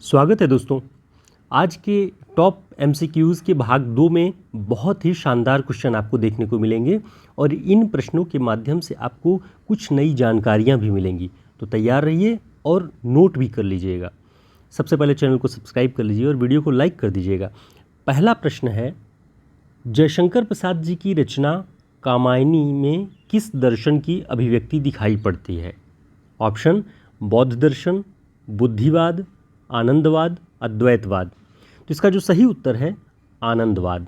स्वागत है दोस्तों। आज के टॉप एमसीक्यूज़ के भाग 2 में बहुत ही शानदार क्वेश्चन आपको देखने को मिलेंगे और इन प्रश्नों के माध्यम से आपको कुछ नई जानकारियां भी मिलेंगी। तो तैयार रहिए और नोट भी कर लीजिएगा। सबसे पहले चैनल को सब्सक्राइब कर लीजिए और वीडियो को लाइक कर दीजिएगा। पहला प्रश्न है, जयशंकर प्रसाद जी की रचना कामायनी में किस दर्शन की अभिव्यक्ति दिखाई पड़ती है? ऑप्शन बौद्ध दर्शन, बुद्धिवाद, आनंदवाद, अद्वैतवाद। तो इसका जो सही उत्तर है आनंदवाद।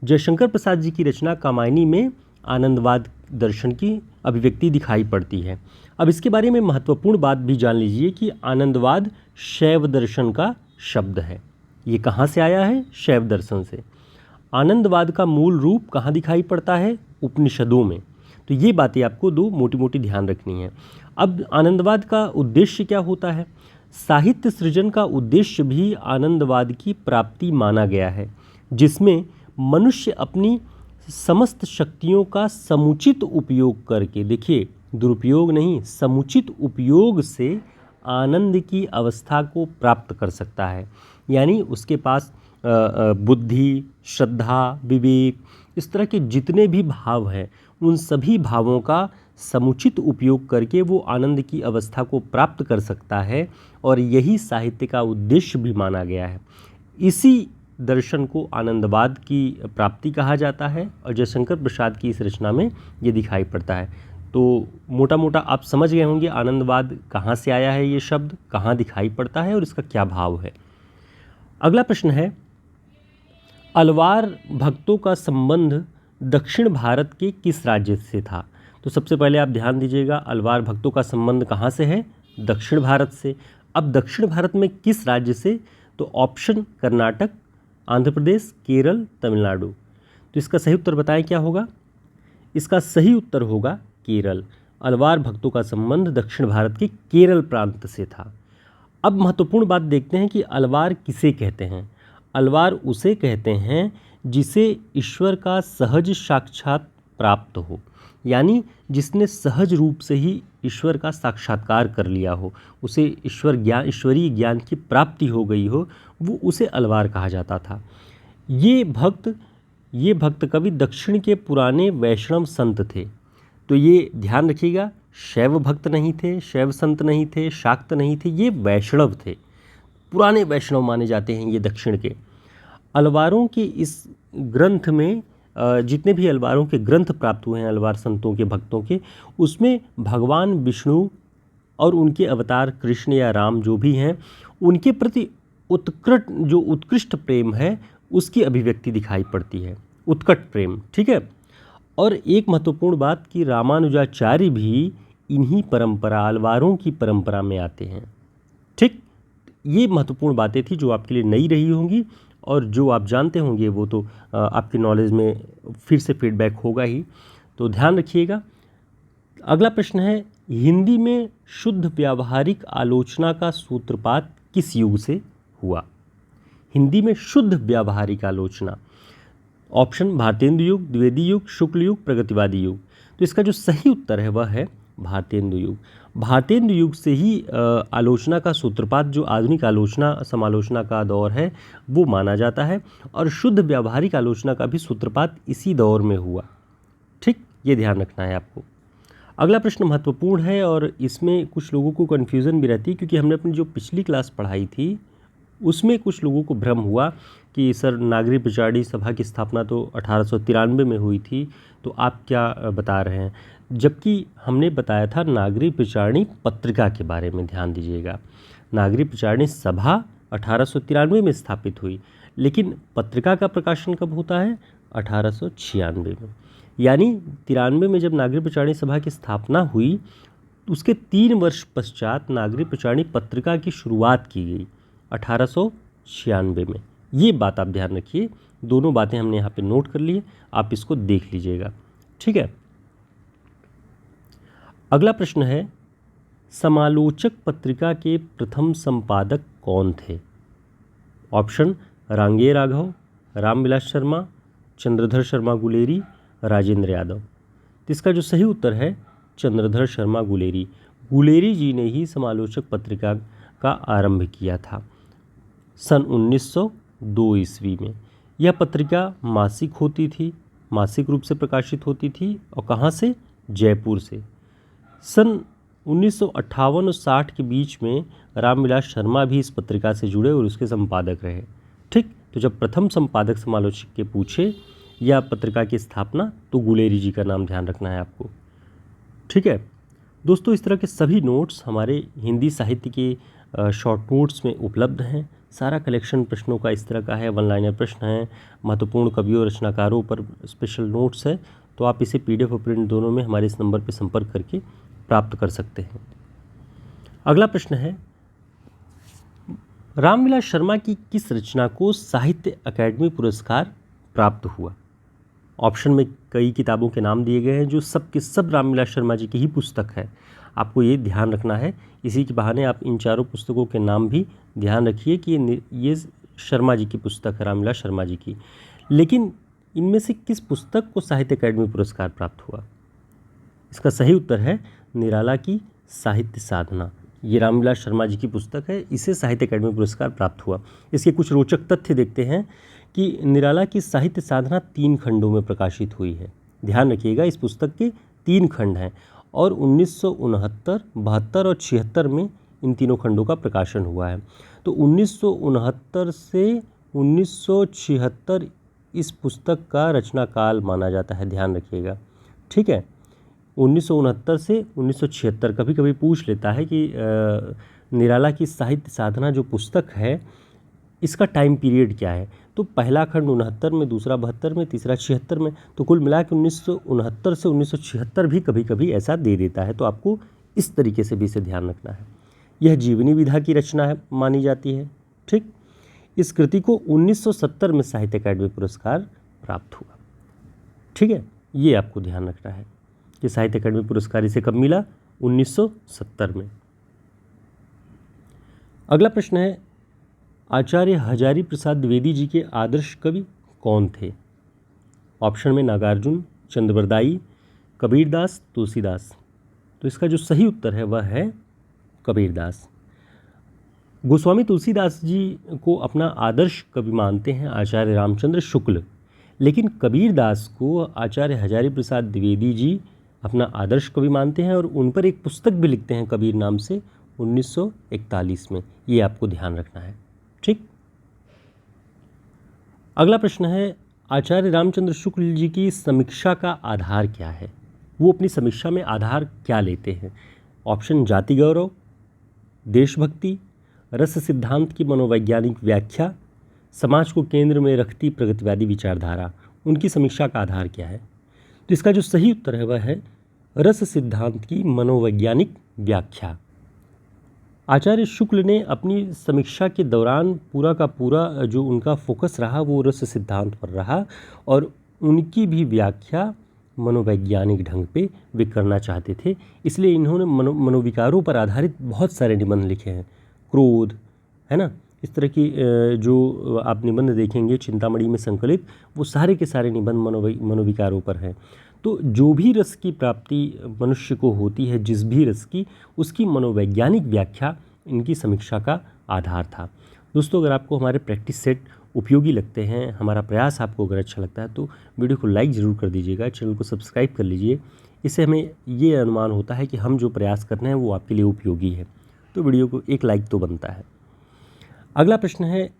जयशंकर प्रसाद जी की रचना कामायनी में आनंदवाद दर्शन की अभिव्यक्ति दिखाई पड़ती है। अब इसके बारे में महत्वपूर्ण बात भी जान लीजिए कि आनंदवाद शैव दर्शन का शब्द है। ये कहाँ से आया है? शैव दर्शन से। आनंदवाद का मूल रूप कहाँ दिखाई पड़ता है? उपनिषदों में। तो ये बातें आपको दो मोटी मोटी ध्यान रखनी है। अब आनंदवाद का उद्देश्य क्या होता है? साहित्य सृजन का उद्देश्य भी आनंदवाद की प्राप्ति माना गया है, जिसमें मनुष्य अपनी समस्त शक्तियों का समुचित उपयोग करके, देखिए दुरुपयोग नहीं, समुचित उपयोग से आनंद की अवस्था को प्राप्त कर सकता है। यानी उसके पास बुद्धि, श्रद्धा, विवेक, इस तरह के जितने भी भाव हैं उन सभी भावों का समुचित उपयोग करके वो आनंद की अवस्था को प्राप्त कर सकता है और यही साहित्य का उद्देश्य भी माना गया है। इसी दर्शन को आनंदवाद की प्राप्ति कहा जाता है और जयशंकर प्रसाद की इस रचना में ये दिखाई पड़ता है। तो मोटा मोटा आप समझ गए होंगे आनंदवाद कहाँ से आया है, ये शब्द कहाँ दिखाई पड़ता है और इसका क्या भाव है। अगला प्रश्न है, अलवार भक्तों का संबंध दक्षिण भारत के किस राज्य से था? तो सबसे पहले आप ध्यान दीजिएगा, अलवार भक्तों का संबंध कहाँ से है? दक्षिण भारत से। अब दक्षिण भारत में किस राज्य से? तो ऑप्शन कर्नाटक, आंध्र प्रदेश, केरल, तमिलनाडु। तो इसका सही उत्तर बताएं क्या होगा? इसका सही उत्तर होगा केरल। अलवार भक्तों का संबंध दक्षिण भारत के केरल प्रांत से था। अब महत्वपूर्ण बात देखते हैं कि अलवार किसे कहते हैं। अलवार उसे कहते हैं जिसे ईश्वर का सहज साक्षात प्राप्त हो, यानी जिसने सहज रूप से ही ईश्वर का साक्षात्कार कर लिया हो, उसे ईश्वरीय ज्ञान की प्राप्ति हो गई हो, वो उसे अलवार कहा जाता था। ये भक्त कवि दक्षिण के पुराने वैष्णव संत थे। तो ये ध्यान रखिएगा, शैव भक्त नहीं थे, शैव संत नहीं थे, शाक्त नहीं थे, ये वैष्णव थे। पुराने वैष्णव माने जाते हैं ये दक्षिण के। अलवारों के इस ग्रंथ में जितने भी अलवारों के ग्रंथ प्राप्त हुए हैं अलवार संतों के, भक्तों के, उसमें भगवान विष्णु और उनके अवतार कृष्ण या राम जो भी हैं उनके प्रति उत्कृष्ट प्रेम है उसकी अभिव्यक्ति दिखाई पड़ती है, उत्कट प्रेम। ठीक है। और एक महत्वपूर्ण बात कि रामानुजाचार्य भी इन्हीं परंपरा, अलवारों की परंपरा में आते हैं। ठीक, ये महत्वपूर्ण बातें थी जो आपके लिए नई रही होंगी और जो आप जानते होंगे वो तो आपके नॉलेज में फिर से फीडबैक होगा ही, तो ध्यान रखिएगा। अगला प्रश्न है, हिंदी में शुद्ध व्यावहारिक आलोचना का सूत्रपात किस युग से हुआ? हिंदी में शुद्ध व्यावहारिक आलोचना, ऑप्शन भारतेंदु युग, द्विवेदी युग, शुक्ल युग, प्रगतिवादी युग। तो इसका जो सही उत्तर है वह है भारतेंदु युग। भारतेंदु युग से ही आलोचना का सूत्रपात, जो आधुनिक आलोचना समालोचना का दौर है, वो माना जाता है और शुद्ध व्यावहारिक आलोचना का भी सूत्रपात इसी दौर में हुआ। ठीक, ये ध्यान रखना है आपको। अगला प्रश्न महत्वपूर्ण है और इसमें कुछ लोगों को कन्फ्यूज़न भी रहती है, क्योंकि हमने अपनी जो पिछली क्लास पढ़ाई थी उसमें कुछ लोगों को भ्रम हुआ कि सर नागरी पिछाड़ी सभा की स्थापना तो 1893 में हुई थी, तो आप क्या बता रहे हैं? जबकि हमने बताया था नागरी पिछाड़ी पत्रिका के बारे में। ध्यान दीजिएगा, नागरी पिछाड़ी सभा 1893 में स्थापित हुई, लेकिन पत्रिका का प्रकाशन कब होता है? 1896 में। यानी 93 में जब नागरी पिछाड़ी सभा की स्थापना हुई, उसके 3 वर्ष पश्चात नागरी पिछाड़ी पत्रिका की शुरुआत की गई 1896 में। ये बात आप ध्यान रखिए, दोनों बातें हमने यहाँ पे नोट कर लिए, आप इसको देख लीजिएगा। ठीक है। अगला प्रश्न है, समालोचक पत्रिका के प्रथम संपादक कौन थे? ऑप्शन रांगे राघव, रामविलास शर्मा, चंद्रधर शर्मा गुलेरी, राजेंद्र यादव। तो इसका जो सही उत्तर है चंद्रधर शर्मा गुलेरी। गुलेरी जी ने ही समालोचक पत्रिका का आरंभ किया था। सन 1902 ईस्वी में। यह पत्रिका मासिक होती थी, मासिक रूप से प्रकाशित होती थी और कहाँ से? जयपुर से। सन 1958 और 60 के बीच में रामविलास शर्मा भी इस पत्रिका से जुड़े और उसके संपादक रहे। ठीक, तो जब प्रथम संपादक समालोचक के पूछे या पत्रिका की स्थापना, तो गुलेरी जी का नाम ध्यान रखना है आपको। ठीक है दोस्तों, इस तरह के सभी नोट्स हमारे हिंदी साहित्य के शॉर्ट नोट्स में उपलब्ध हैं। सारा कलेक्शन प्रश्नों का इस तरह का है, वन लाइनर प्रश्न हैं, महत्वपूर्ण कवियों रचनाकारों पर स्पेशल नोट्स है। तो आप इसे PDF और प्रिंट दोनों में हमारे इस नंबर पर संपर्क करके प्राप्त कर सकते हैं। अगला प्रश्न है, रामविलास शर्मा की किस रचना को साहित्य अकादमी पुरस्कार प्राप्त हुआ? ऑप्शन में कई किताबों के नाम दिए गए हैं जो सब के सब रामविलास शर्मा जी की ही पुस्तक है। आपको ये ध्यान रखना है, इसी के बहाने आप इन चारों पुस्तकों के नाम भी ध्यान रखिए कि ये शर्मा जी की पुस्तक है, रामविलास शर्मा जी की। लेकिन इनमें से किस पुस्तक को साहित्य अकादमी पुरस्कार प्राप्त हुआ? इसका सही उत्तर है निराला की साहित्य साधना। ये रामविलास शर्मा जी की पुस्तक है, इसे साहित्य अकादमी पुरस्कार प्राप्त हुआ। इसके कुछ रोचक तथ्य देखते हैं कि निराला की साहित्य साधना 3 खंडों में प्रकाशित हुई है। ध्यान रखिएगा, इस पुस्तक के 3 खंड हैं और 1969, 72 और 76 में इन तीनों खंडों का प्रकाशन हुआ है। तो 1969 से 1976 इस पुस्तक का रचना काल माना जाता है, ध्यान रखिएगा। ठीक है, 1969 से 1976। कभी कभी पूछ लेता है कि निराला की साहित्य साधना जो पुस्तक है इसका टाइम पीरियड क्या है? तो पहला खंड 69 में, दूसरा 72 में, तीसरा 76 में, तो कुल मिला के 1969 से 1976 भी कभी कभी ऐसा दे देता है। तो आपको इस तरीके से भी इसे ध्यान रखना है। यह जीवनी विधा की रचना है मानी जाती है। ठीक, इस कृति को 1970 में साहित्य अकादमी पुरस्कार प्राप्त हुआ। ठीक है, ये आपको ध्यान रखना है कि साहित्य अकादमी पुरस्कार इसे कब मिला? 1970 में। अगला प्रश्न है, आचार्य हजारी प्रसाद द्विवेदी जी के आदर्श कवि कौन थे? ऑप्शन में नागार्जुन, चंद्रवरदाई, कबीरदास, तुलसीदास। तो इसका जो सही उत्तर है वह है कबीरदास। गोस्वामी तुलसीदास जी को अपना आदर्श कवि मानते हैं आचार्य रामचंद्र शुक्ल, लेकिन कबीरदास को आचार्य हजारी प्रसाद द्विवेदी जी अपना आदर्श कवि मानते हैं और उन पर एक पुस्तक भी लिखते हैं कबीर नाम से 1941 में। ये आपको ध्यान रखना है। ठीक, अगला प्रश्न है, आचार्य रामचंद्र शुक्ल जी की समीक्षा का आधार क्या है? वो अपनी समीक्षा में आधार क्या लेते हैं? ऑप्शन जाति गौरव, देशभक्ति, रस सिद्धांत की मनोवैज्ञानिक व्याख्या, समाज को केंद्र में रखती प्रगतिवादी विचारधारा। उनकी समीक्षा का आधार क्या है? तो इसका जो सही उत्तर है वह है रस सिद्धांत की मनोवैज्ञानिक व्याख्या। आचार्य शुक्ल ने अपनी समीक्षा के दौरान पूरा का पूरा जो उनका फोकस रहा वो रस सिद्धांत पर रहा और उनकी भी व्याख्या मनोवैज्ञानिक ढंग पे वे करना चाहते थे। इसलिए इन्होंने मनोविकारों पर आधारित बहुत सारे निबंध लिखे हैं। क्रोध, है ना, इस तरह की जो आप निबंध देखेंगे चिंतामणि में संकलित, वो सारे के सारे निबंध मनोविकारों पर हैं। तो जो भी रस की प्राप्ति मनुष्य को होती है, जिस भी रस की, उसकी मनोवैज्ञानिक व्याख्या इनकी समीक्षा का आधार था। दोस्तों, अगर आपको हमारे प्रैक्टिस सेट उपयोगी लगते हैं, हमारा प्रयास आपको अगर अच्छा लगता है तो वीडियो को लाइक ज़रूर कर दीजिएगा, चैनल को सब्सक्राइब कर लीजिए। इससे हमें ये अनुमान होता है कि हम जो प्रयास कर रहे हैं वो आपके लिए उपयोगी है। तो वीडियो को एक लाइक तो बनता है। अगला प्रश्न है,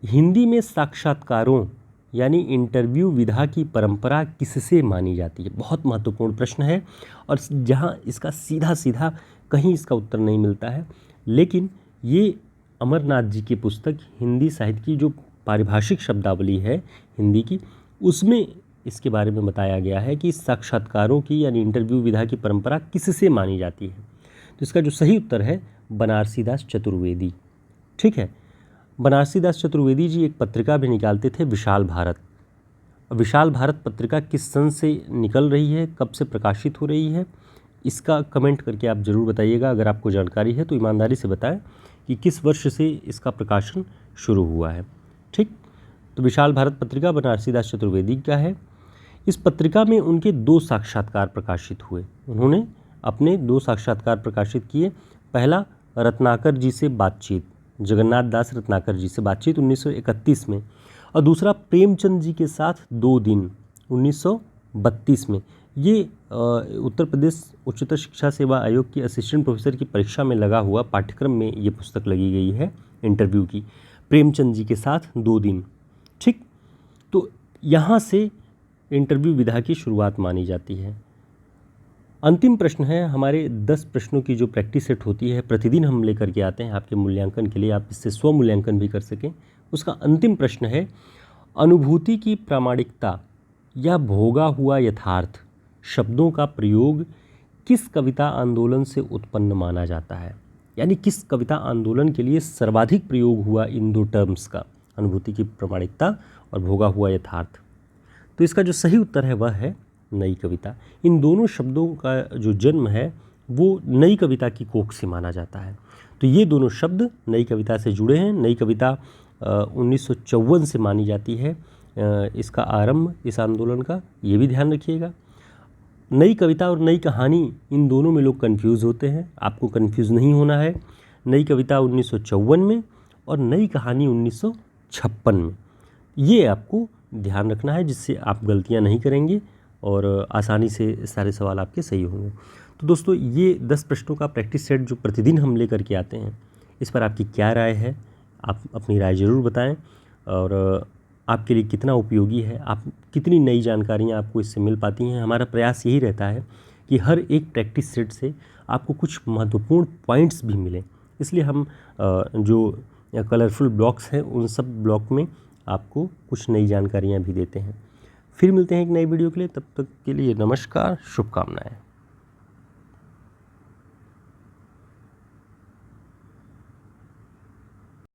हिंदी में साक्षात्कारों यानी इंटरव्यू विधा की परंपरा किससे मानी जाती है? बहुत महत्वपूर्ण प्रश्न है और जहाँ इसका सीधा सीधा कहीं इसका उत्तर नहीं मिलता है, लेकिन ये अमरनाथ जी की पुस्तक हिंदी साहित्य की जो पारिभाषिक शब्दावली है हिंदी की, उसमें इसके बारे में बताया गया है कि साक्षात्कारों की यानी इंटरव्यू विधा की परंपरा किससे मानी जाती है। तो इसका जो सही उत्तर है बनारसीदास चतुर्वेदी। ठीक है, बनारसीदास चतुर्वेदी जी एक पत्रिका भी निकालते थे, विशाल भारत। विशाल भारत पत्रिका किस सन से निकल रही है, कब से प्रकाशित हो रही है, इसका कमेंट करके आप ज़रूर बताइएगा। अगर आपको जानकारी है तो ईमानदारी से बताएं कि किस वर्ष से इसका प्रकाशन शुरू हुआ है। ठीक, तो विशाल भारत पत्रिका बनारसीदास चतुर्वेदी का है। इस पत्रिका में उनके 2 साक्षात्कार प्रकाशित हुए। उन्होंने अपने 2 साक्षात्कार प्रकाशित किए। पहला, रत्नाकर जी से बातचीत, जगन्नाथ दास रत्नाकर जी से बातचीत 1931 में। और दूसरा प्रेमचंद जी के साथ 2 दिन 1932 में। ये उत्तर प्रदेश उच्चतर शिक्षा सेवा आयोग की असिस्टेंट प्रोफेसर की परीक्षा में लगा हुआ पाठ्यक्रम में ये पुस्तक लगी गई है इंटरव्यू की, प्रेमचंद जी के साथ 2 दिन। ठीक, तो यहाँ से इंटरव्यू विधा की शुरुआत मानी जाती है। अंतिम प्रश्न है हमारे 10 प्रश्नों की जो प्रैक्टिस सेट होती है, प्रतिदिन हम लेकर के आते हैं आपके मूल्यांकन के लिए, आप इससे स्व मूल्यांकन भी कर सकें। उसका अंतिम प्रश्न है, अनुभूति की प्रामाणिकता या भोगा हुआ यथार्थ शब्दों का प्रयोग किस कविता आंदोलन से उत्पन्न माना जाता है? यानी किस कविता आंदोलन के लिए सर्वाधिक प्रयोग हुआ इन 2 टर्म्स का, अनुभूति की प्रामाणिकता और भोगा हुआ यथार्थ? तो इसका जो सही उत्तर है वह है नई कविता। इन दोनों शब्दों का जो जन्म है वो नई कविता की कोख से माना जाता है। तो ये दोनों शब्द नई कविता से जुड़े हैं। नई कविता 1954 से मानी जाती है इसका आरंभ इस आंदोलन का, ये भी ध्यान रखिएगा। नई कविता और नई कहानी, इन दोनों में लोग कंफ्यूज होते हैं, आपको कंफ्यूज नहीं होना है। नई कविता 1954 में और नई कहानी 1956 में, ये आपको ध्यान रखना है, जिससे आप गलतियां नहीं करेंगे और आसानी से सारे सवाल आपके सही होंगे। तो दोस्तों, ये 10 प्रश्नों का प्रैक्टिस सेट जो प्रतिदिन हम लेकर के आते हैं, इस पर आपकी क्या राय है? आप अपनी राय ज़रूर बताएं और आपके लिए कितना उपयोगी है, आप कितनी नई जानकारियाँ आपको इससे मिल पाती हैं। हमारा प्रयास यही रहता है कि हर एक प्रैक्टिस सेट से आपको कुछ महत्वपूर्ण पॉइंट्स भी मिलें, इसलिए हम जो कलरफुल ब्लॉक्स हैं उन सब ब्लॉक में आपको कुछ नई जानकारियाँ भी देते हैं। फिर मिलते हैं एक नई वीडियो के लिए, तब तक के लिए नमस्कार, शुभकामनाएं।